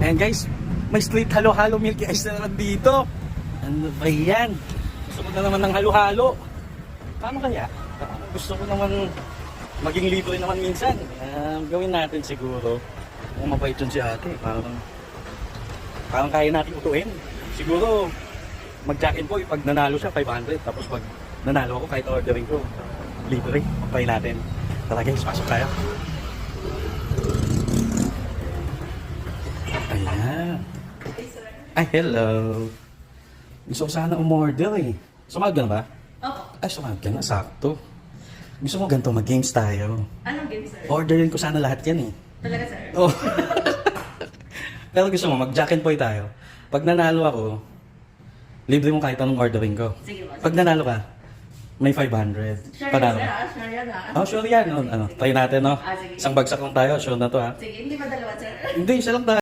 Ayan guys, may street halo-halo milky ice na naman dito. Ano ba yan? Gusto ko na naman ng halo-halo. Paano kaya? Gusto ko naman maging libre naman minsan. Gawin natin siguro. Kung mabait yun si ate, parang kaya natin utuin. Siguro, mag-jack-in po, pag nanalo siya, 500. Tapos pag nanalo ako, kahit ordering ko, libre. Pagpay natin. Tara guys, pasok tayo. Ayan. Ay, hello. Gusto ko sana umorder eh. Sumahod ka na ba? Oo. Ay, sumahod ka na. Sakto. Gusto mo ganito, mag-games tayo. Anong game, sir? Orderin ko sana lahat yan eh. Talaga, sir? Oh. Pero gusto mo, mag-jack and Poy tayo. Pag nanalo ako, libre mo kahit anong ordering ko. Sige po. Pag nanalo ka, may 500. Sure yan, Panalo. sir. Sure yan, Oh, sure yan. Ano, try natin, no? Sige. Isang bagsak lang tayo. Sure na to, ha? Sige, hindi pa dalawa, sir. Hindi, isa lang tayo.